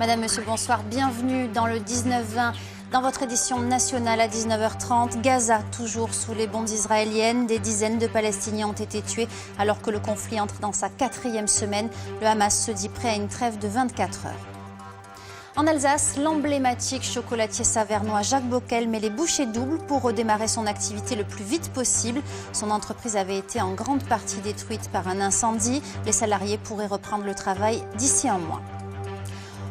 Madame, Monsieur, bonsoir. Bienvenue dans le 19-20. Dans votre édition nationale à 19h30, Gaza, toujours sous les bombes israéliennes, des dizaines de Palestiniens ont été tués alors que le conflit entre dans sa 4e semaine. Le Hamas se dit prêt à une trêve de 24 heures. En Alsace, l'emblématique chocolatier savernois Jacques Bockel met les bouchées doubles pour redémarrer son activité le plus vite possible. Son entreprise avait été en grande partie détruite par un incendie. Les salariés pourraient reprendre le travail d'ici un mois.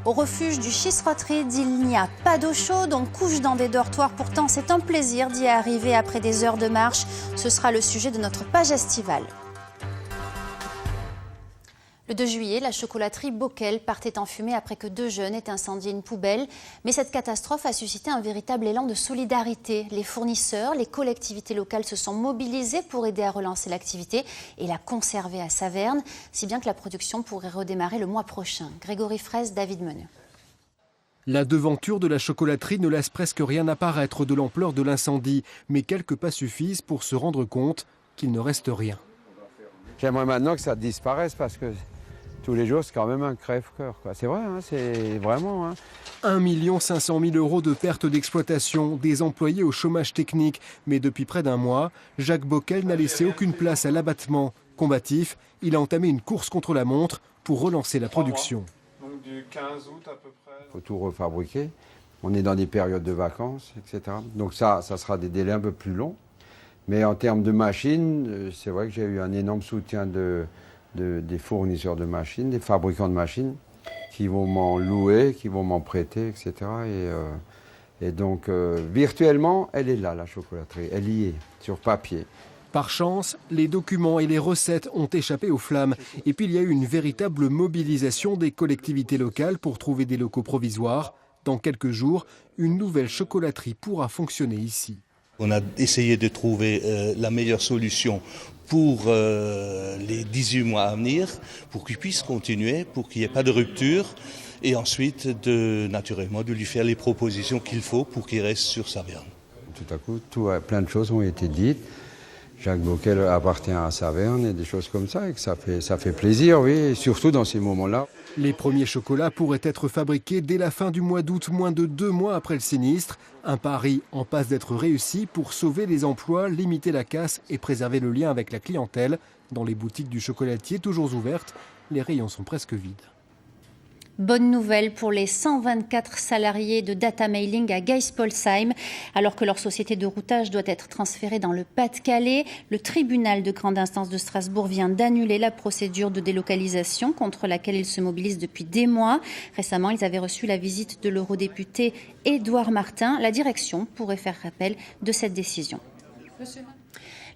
Au refuge du Schisrotried, il n'y a pas d'eau chaude, on couche dans des dortoirs. Pourtant, c'est un plaisir d'y arriver après des heures de marche. Ce sera le sujet de notre page estivale. Le 2 juillet, la chocolaterie Bockel partait en fumée après que 2 jeunes aient incendié une poubelle. Mais cette catastrophe a suscité un véritable élan de solidarité. Les fournisseurs, les collectivités locales se sont mobilisés pour aider à relancer l'activité et la conserver à Saverne, si bien que la production pourrait redémarrer le mois prochain. Grégory Fraisse, David Meneux. La devanture de la chocolaterie ne laisse presque rien apparaître de l'ampleur de l'incendie, mais quelques pas suffisent pour se rendre compte qu'il ne reste rien. J'aimerais maintenant que ça disparaisse parce que tous les jours, c'est quand même un crève-cœur. C'est vrai, hein, c'est vraiment... 1 500 000 € de pertes d'exploitation, des employés au chômage technique. Mais depuis près d'un mois, Jacques Bockel n'a laissé aucune place à l'abattement. Combatif, il a entamé une course contre la montre pour relancer la production. Donc du 15 août à peu près. Il faut tout refabriquer. On est dans des périodes de vacances, etc. Donc ça sera des délais un peu plus longs. Mais en termes de machines, c'est vrai que j'ai eu un énorme soutien des fournisseurs de machines, des fabricants de machines qui vont m'en louer, qui vont m'en prêter, etc. Et donc, virtuellement, elle est là, la chocolaterie. Elle y est, sur papier. Par chance, les documents et les recettes ont échappé aux flammes. Et puis, il y a eu une véritable mobilisation des collectivités locales pour trouver des locaux provisoires. Dans quelques jours, une nouvelle chocolaterie pourra fonctionner ici. On a essayé de trouver la meilleure solution pour les 18 mois à venir, pour qu'il puisse continuer, pour qu'il n'y ait pas de rupture, et ensuite, naturellement, de lui faire les propositions qu'il faut pour qu'il reste sur Saverne. Tout à coup, plein de choses ont été dites. Jacques Bockel appartient à Saverne et des choses comme ça, et que ça fait plaisir, oui, et surtout dans ces moments-là. Les premiers chocolats pourraient être fabriqués dès la fin du mois d'août, moins de 2 mois après le sinistre. Un pari en passe d'être réussi pour sauver les emplois, limiter la casse et préserver le lien avec la clientèle. Dans les boutiques du chocolatier, toujours ouvertes, les rayons sont presque vides. Bonne nouvelle pour les 124 salariés de Data Mailing à Geispolsheim. Alors que leur société de routage doit être transférée dans le Pas-de-Calais, le tribunal de grande instance de Strasbourg vient d'annuler la procédure de délocalisation contre laquelle ils se mobilisent depuis des mois. Récemment, ils avaient reçu la visite de l'eurodéputé Édouard Martin. La direction pourrait faire rappel de cette décision.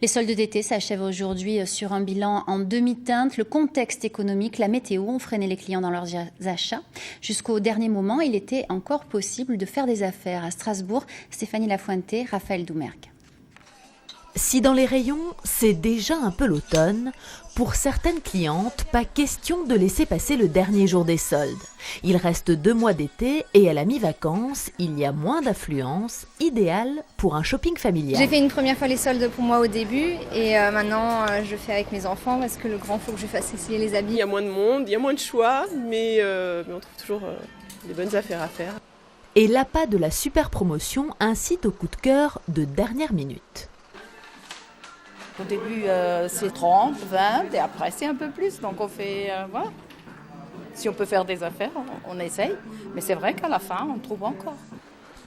Les soldes d'été s'achèvent aujourd'hui sur un bilan en demi-teinte. Le contexte économique, la météo ont freiné les clients dans leurs achats. Jusqu'au dernier moment, il était encore possible de faire des affaires à Strasbourg. Stéphanie Lafuente, Raphaël Doumergue. Si dans les rayons, c'est déjà un peu l'automne, pour certaines clientes, pas question de laisser passer le dernier jour des soldes. Il reste 2 mois d'été et à la mi-vacances, il y a moins d'affluence, idéal pour un shopping familial. J'ai fait une première fois les soldes pour moi au début et maintenant je fais avec mes enfants parce que le grand faut que je fasse essayer les habits. Il y a moins de monde, il y a moins de choix, mais on trouve toujours des bonnes affaires à faire. Et l'appât de la super promotion incite au coup de cœur de dernière minute. Au début, c'est 30, 20 et après, c'est un peu plus. Donc, on fait, voilà. Si on peut faire des affaires, on essaye. Mais c'est vrai qu'à la fin, on trouve encore.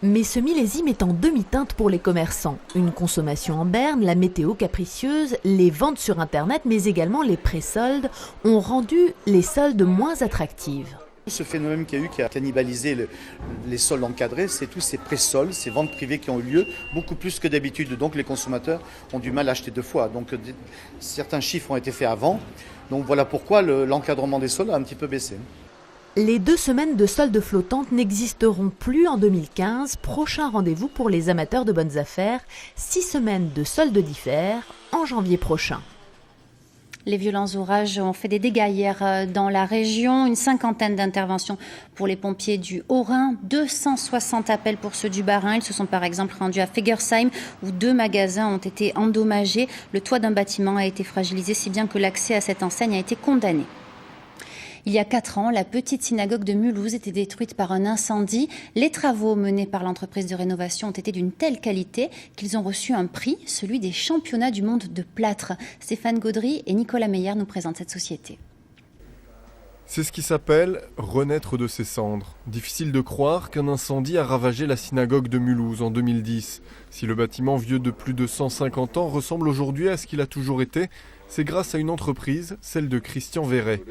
Mais ce millésime est en demi-teinte pour les commerçants. Une consommation en berne, la météo capricieuse, les ventes sur Internet, mais également les pré-soldes ont rendu les soldes moins attractives. Ce phénomène qu'il y a eu qui a cannibalisé les soldes encadrés, c'est tous ces pré-soldes, ces ventes privées qui ont eu lieu, beaucoup plus que d'habitude. Donc les consommateurs ont du mal à acheter 2 fois. Donc certains chiffres ont été faits avant. Donc voilà pourquoi l'encadrement des soldes a un petit peu baissé. Les 2 semaines de soldes flottantes n'existeront plus en 2015. Prochain rendez-vous pour les amateurs de bonnes affaires. 6 semaines de soldes d'hiver en janvier prochain. Les violents orages ont fait des dégâts hier dans la région. Une 50aine d'interventions pour les pompiers du Haut-Rhin. 260 appels pour ceux du Bas-Rhin. Ils se sont par exemple rendus à Fegersheim où 2 magasins ont été endommagés. Le toit d'un bâtiment a été fragilisé si bien que l'accès à cette enseigne a été condamné. Il y a 4 ans, la petite synagogue de Mulhouse était détruite par un incendie. Les travaux menés par l'entreprise de rénovation ont été d'une telle qualité qu'ils ont reçu un prix, celui des championnats du monde de plâtre. Stéphane Gaudry et Nicolas Meyer nous présentent cette société. C'est ce qui s'appelle renaître de ses cendres. Difficile de croire qu'un incendie a ravagé la synagogue de Mulhouse en 2010. Si le bâtiment vieux de plus de 150 ans ressemble aujourd'hui à ce qu'il a toujours été, c'est grâce à une entreprise, celle de Christian Verret.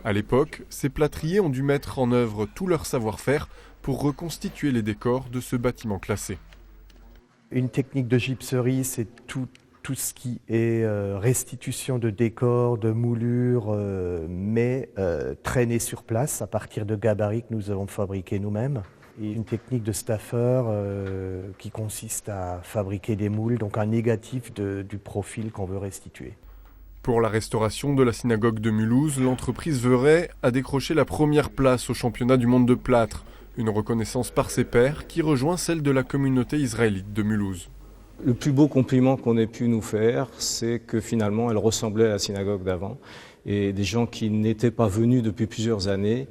À l'époque, ces plâtriers ont dû mettre en œuvre tout leur savoir-faire pour reconstituer les décors de ce bâtiment classé. Une technique de gypserie, c'est tout ce qui est restitution de décors, de moulures, mais traîné sur place à partir de gabarits que nous avons fabriqués nous-mêmes. Et une technique de staffer qui consiste à fabriquer des moules, donc un négatif du profil qu'on veut restituer. Pour la restauration de la synagogue de Mulhouse, l'entreprise Verret a décroché la première place au championnat du monde de plâtre, une reconnaissance par ses pairs qui rejoint celle de la communauté israélite de Mulhouse. Le plus beau compliment qu'on ait pu nous faire, c'est que finalement elle ressemblait à la synagogue d'avant. Et des gens qui n'étaient pas venus depuis plusieurs années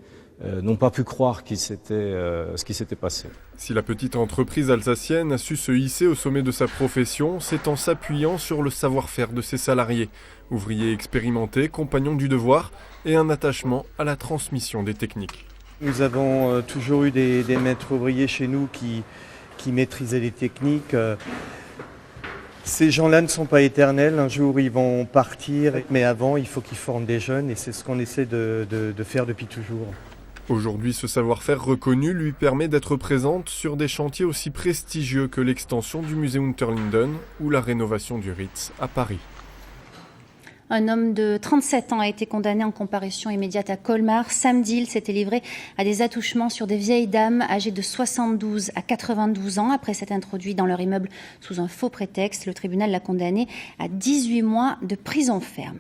n'ont pas pu croire ce qui s'était passé. Si la petite entreprise alsacienne a su se hisser au sommet de sa profession, c'est en s'appuyant sur le savoir-faire de ses salariés, ouvriers expérimentés, compagnons du devoir et un attachement à la transmission des techniques. Nous avons toujours eu des maîtres ouvriers chez nous qui maîtrisaient les techniques. Ces gens-là ne sont pas éternels, un jour ils vont partir, mais avant il faut qu'ils forment des jeunes et c'est ce qu'on essaie de faire depuis toujours. Aujourd'hui, ce savoir-faire reconnu lui permet d'être présente sur des chantiers aussi prestigieux que l'extension du musée Unterlinden ou la rénovation du Ritz à Paris. Un homme de 37 ans a été condamné en comparution immédiate à Colmar. Samedi, il s'était livré à des attouchements sur des vieilles dames âgées de 72 à 92 ans. Après s'être introduit dans leur immeuble sous un faux prétexte, le tribunal l'a condamné à 18 mois de prison ferme.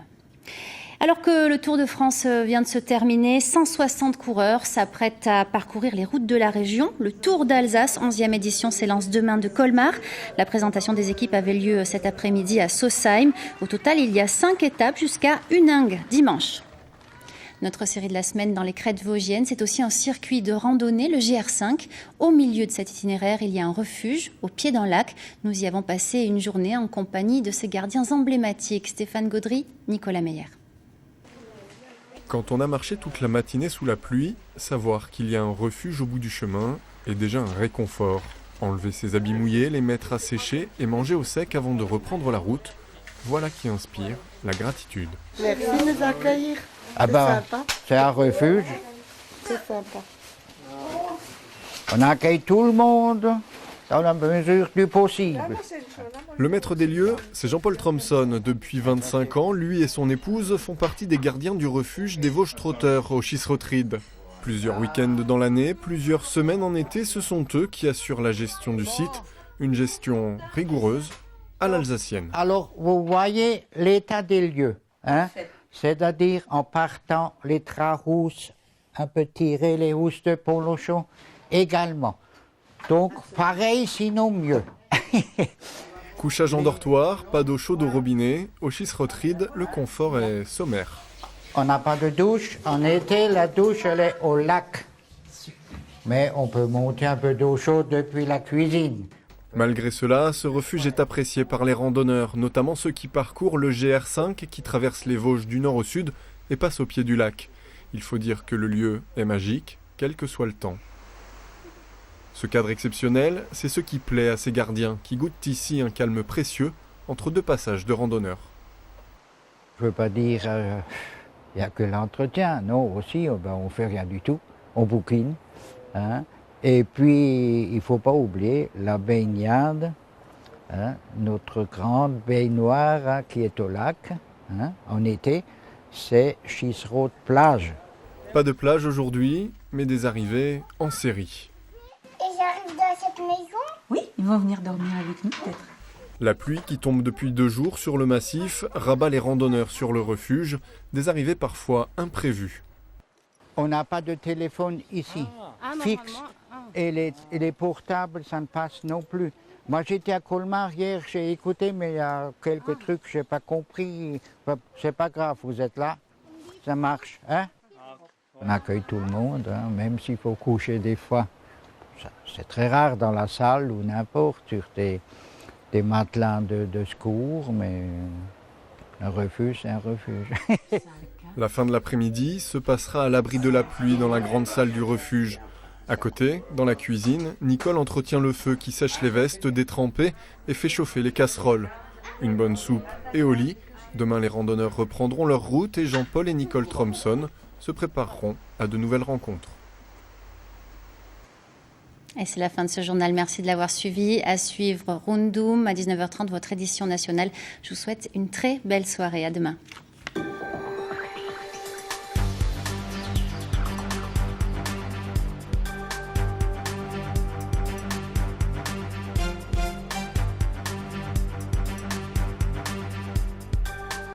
Alors que le Tour de France vient de se terminer, 160 coureurs s'apprêtent à parcourir les routes de la région. Le Tour d'Alsace, 11e édition, s'élance demain de Colmar. La présentation des équipes avait lieu cet après-midi à Sausheim. Au total, il y a 5 étapes jusqu'à Huningue dimanche. Notre série de la semaine dans les crêtes vosgiennes, c'est aussi un circuit de randonnée, le GR5. Au milieu de cet itinéraire, il y a un refuge au pied d'un lac. Nous y avons passé une journée en compagnie de ces gardiens emblématiques. Stéphane Gaudry, Nicolas Meyer. Quand on a marché toute la matinée sous la pluie, savoir qu'il y a un refuge au bout du chemin est déjà un réconfort. Enlever ses habits mouillés, les mettre à sécher et manger au sec avant de reprendre la route, voilà qui inspire la gratitude. Merci de nous accueillir. C'est un refuge. C'est sympa. On accueille tout le monde dans la mesure du possible. Le maître des lieux, c'est Jean-Paul Tromson. Depuis 25 ans, lui et son épouse font partie des gardiens du refuge des Vosges Trotteurs au Schisrotried. Plusieurs week-ends dans l'année, plusieurs semaines en été, ce sont eux qui assurent la gestion du site. Une gestion rigoureuse à l'alsacienne. Alors, vous voyez l'état des lieux, hein? C'est-à-dire en partant les draps rousses, un peu tirer les housses de polochon également. Donc, pareil, sinon mieux. Couchage en dortoir, pas d'eau chaude au robinet. Au Schisrotried, le confort est sommaire. On n'a pas de douche. En été, la douche, elle est au lac. Mais on peut monter un peu d'eau chaude depuis la cuisine. Malgré cela, ce refuge est apprécié par les randonneurs, notamment ceux qui parcourent le GR5 qui traverse les Vosges du nord au sud et passe au pied du lac. Il faut dire que le lieu est magique, quel que soit le temps. Ce cadre exceptionnel, c'est ce qui plaît à ces gardiens, qui goûtent ici un calme précieux entre deux passages de randonneurs. Je ne veux pas dire il n'y a que l'entretien. Non, aussi, on ne fait rien du tout. On bouquine. Hein. Et puis, il ne faut pas oublier la baignade, hein, notre grande baignoire hein, qui est au lac, hein, en été, c'est Schisroth plage. Pas de plage aujourd'hui, mais des arrivées en série. Et j'arrive dans cette maison? Oui, ils vont venir dormir avec nous peut-être. La pluie qui tombe depuis 2 jours sur le massif rabat les randonneurs sur le refuge, des arrivées parfois imprévues. On n'a pas de téléphone ici, fixe. Et les portables, ça ne passe non plus. Moi, j'étais à Colmar hier, j'ai écouté, mais il y a quelques trucs que je n'ai pas compris. C'est pas grave, vous êtes là, ça marche, hein? On accueille tout le monde, hein, même s'il faut coucher des fois. C'est très rare dans la salle ou n'importe, sur des matelas de secours, mais un refuge, c'est un refuge. La fin de l'après-midi se passera à l'abri de la pluie dans la grande salle du refuge. À côté, dans la cuisine, Nicole entretient le feu qui sèche les vestes détrempées et fait chauffer les casseroles. Une bonne soupe et au lit. Demain, les randonneurs reprendront leur route et Jean-Paul et Nicole Tromson se prépareront à de nouvelles rencontres. Et c'est la fin de ce journal. Merci de l'avoir suivi. À suivre Roundoum à 19h30, votre édition nationale. Je vous souhaite une très belle soirée. À demain.